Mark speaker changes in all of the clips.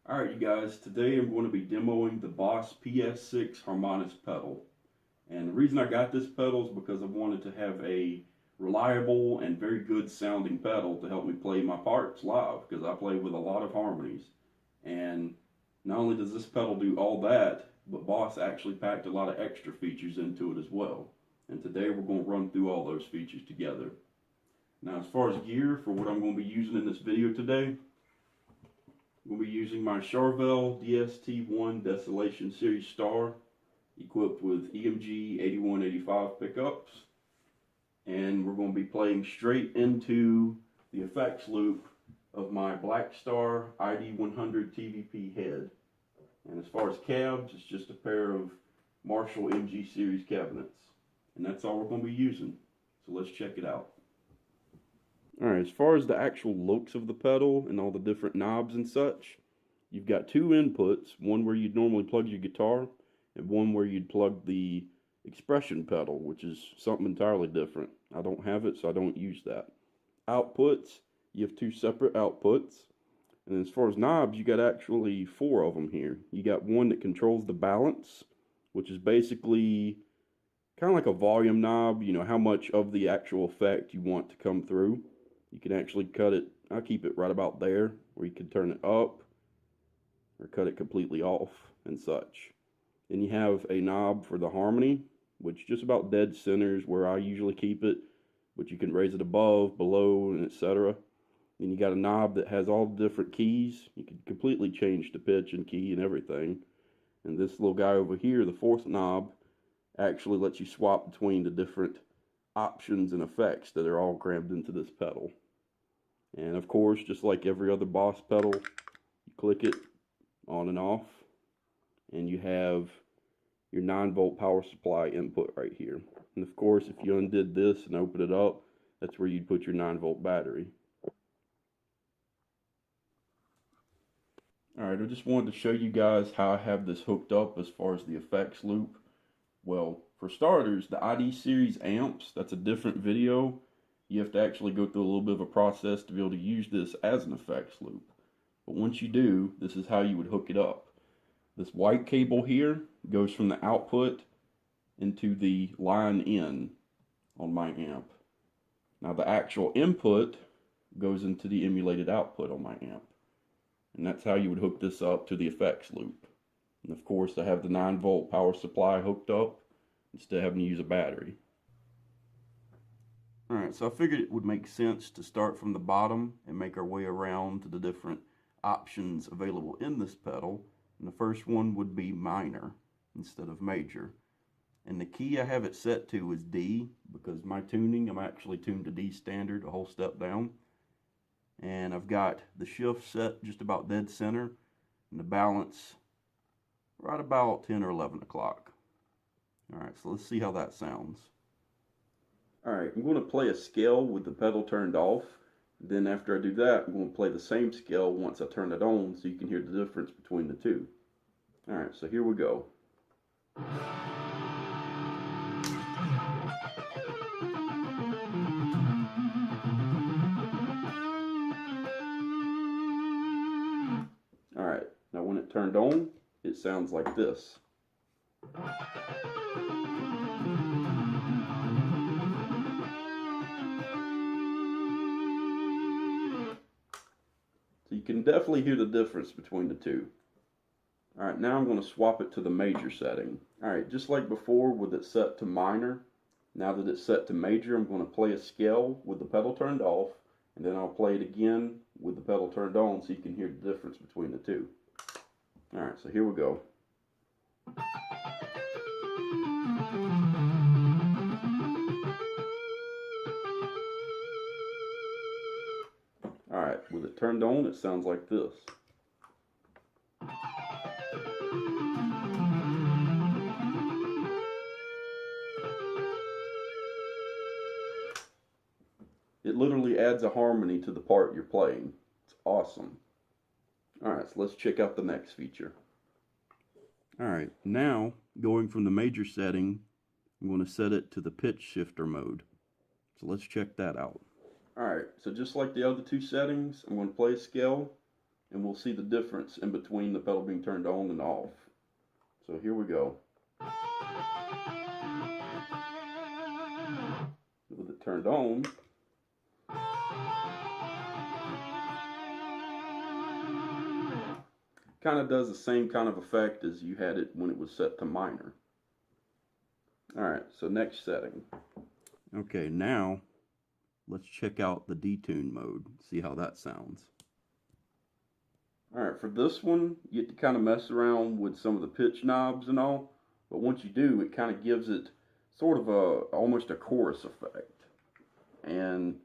Speaker 1: Alright you guys, today I'm going to be demoing the Boss PS-6 Harmonist pedal. And the reason I got this pedal is because I wanted to have a reliable and very good sounding pedal to help me play my parts live, because I play with a lot of harmonies. And not only does this pedal do all that, but Boss actually packed a lot of extra features into it as well. And today we're going to run through all those features together. Now as far as gear for what I'm going to be using in this video today, we'll be using my Charvel DST-1 Desolation Series Star, equipped with EMG 8185 pickups, and we're going to be playing straight into the effects loop of my Black Star ID100 TVP head. And as far as cabs, it's just a pair of Marshall MG Series cabinets, and that's all we're going to be using. So let's check it out. Alright, as far as the actual looks of the pedal and all the different knobs and such, you've got two inputs, one where you'd normally plug your guitar, and one where you'd plug the expression pedal, which is something entirely different. I don't have it, so I don't use that. Outputs, you have two separate outputs, and as far as knobs, you got actually four of them here. You got one that controls the balance, which is basically kind of like a volume knob, you know, how much of the actual effect you want to come through. You can actually cut it, I'll keep it right about there, or you can turn it up, or cut it completely off, and such. Then you have a knob for the harmony, which just about dead centers where I usually keep it, but you can raise it above, below, and etc. Then you got a knob that has all the different keys. You can completely change the pitch and key and everything. And this little guy over here, the fourth knob, actually lets you swap between the different options and effects that are all crammed into this pedal. And of course, just like every other Boss pedal, you click it on and off, and you have your 9-volt power supply input right here. And of course, if you undid this and open it up, that's where you'd put your 9-volt battery. Alright, I just wanted to show you guys how I have this hooked up as far as the effects loop. Well, for starters, the ID series amps, that's a different video. You have to actually go through a little bit of a process to be able to use this as an effects loop. But once you do, this is how you would hook it up. This white cable here goes from the output into the line in on my amp. Now the actual input goes into the emulated output on my amp. And that's how you would hook this up to the effects loop. And of course I have the 9-volt power supply hooked up instead of having to use a battery. Alright, so I figured it would make sense to start from the bottom and make our way around to the different options available in this pedal. And the first one would be minor instead of major. And the key I have it set to is D, because my tuning, I'm actually tuned to D standard, a whole step down. And I've got the shift set just about dead center, and the balance right about 10 or 11 o'clock. Alright, so let's see how that sounds. Alright, I'm going to play a scale with the pedal turned off. Then after I do that, I'm going to play the same scale once I turn it on so you can hear the difference between the two. Alright, so here we go. Alright, now when it turned on, it sounds like this. So you can definitely hear the difference between the two. Alright, now I'm going to swap it to the major setting. Alright, just like before with it set to minor, now that it's set to major, I'm going to play a scale with the pedal turned off, and then I'll play it again with the pedal turned on so you can hear the difference between the two. Alright, so here we go. Alright, with it turned on, it sounds like this. It literally adds a harmony to the part you're playing. It's awesome. Alright, so let's check out the next feature. Alright, now going from the major setting, I'm going to set it to the pitch shifter mode. So let's check that out. Alright, so just like the other two settings, I'm going to play a scale, and we'll see the difference in between the pedal being turned on and off. So here we go. With it turned on, kind of does the same kind of effect as you had it when it was set to minor. Alright, so next setting. Okay, now let's check out the detune mode, see how that sounds. Alright, for this one, you get to kind of mess around with some of the pitch knobs and all, but once you do, it kind of gives it sort of almost a chorus effect. And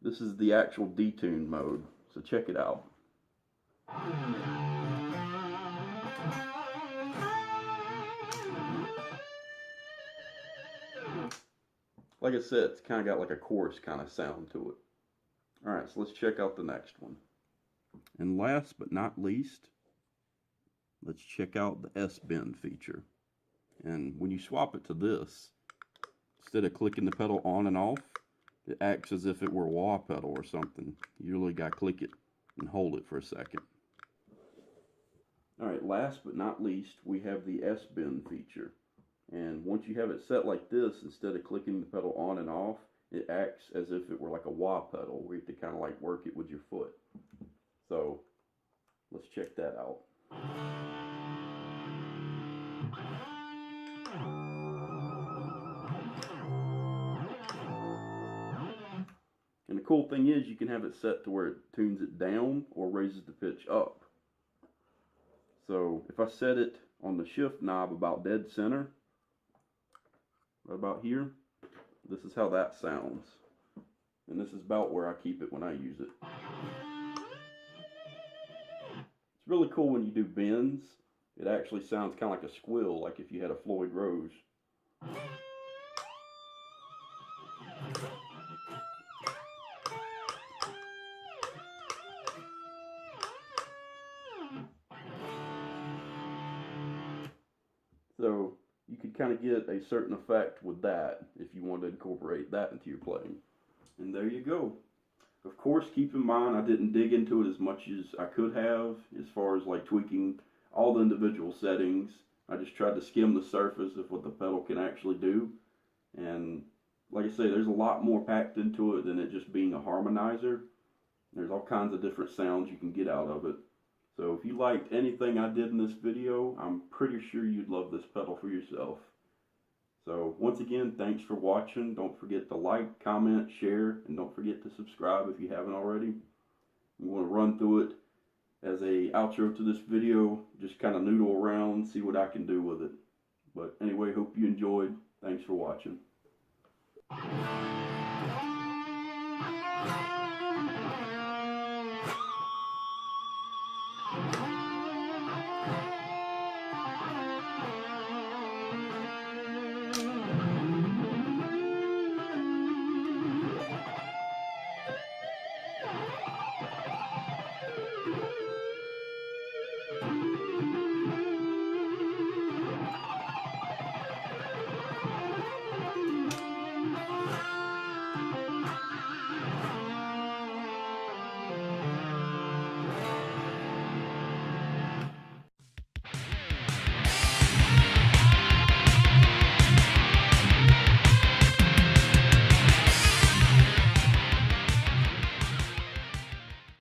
Speaker 1: this is the actual detune mode, so check it out. Like I said, it's kind of got like a chorus kind of sound to it. Alright, so let's check out the next one. And last but not least, let's check out the S-bend feature. And when you swap it to this, instead of clicking the pedal on and off, it acts as if it were a wah pedal or something. You really got to click it and hold it for a second. Alright, last but not least, we have the S-bend feature. And once you have it set like this, instead of clicking the pedal on and off, it acts as if it were like a wah pedal, where you have to kind of like work it with your foot. So, let's check that out. And the cool thing is you can have it set to where it tunes it down or raises the pitch up. So if I set it on the shift knob about dead center, right about here, this is how that sounds. And this is about where I keep it when I use it. It's really cool when you do bends. It actually sounds kind of like a squill, like if you had a Floyd Rose. So you could kind of get a certain effect with that if you want to incorporate that into your playing. And there you go. Of course, keep in mind I didn't dig into it as much as I could have as far as like tweaking all the individual settings. I just tried to skim the surface of what the pedal can actually do. And like I say, there's a lot more packed into it than it just being a harmonizer. There's all kinds of different sounds you can get out of it. So if you liked anything I did in this video, I'm pretty sure you'd love this pedal for yourself. So once again, thanks for watching. Don't forget to like, comment, share, and don't forget to subscribe if you haven't already. I'm going to run through it as a outro to this video, just kind of noodle around, see what I can do with it. But anyway, hope you enjoyed. Thanks for watching.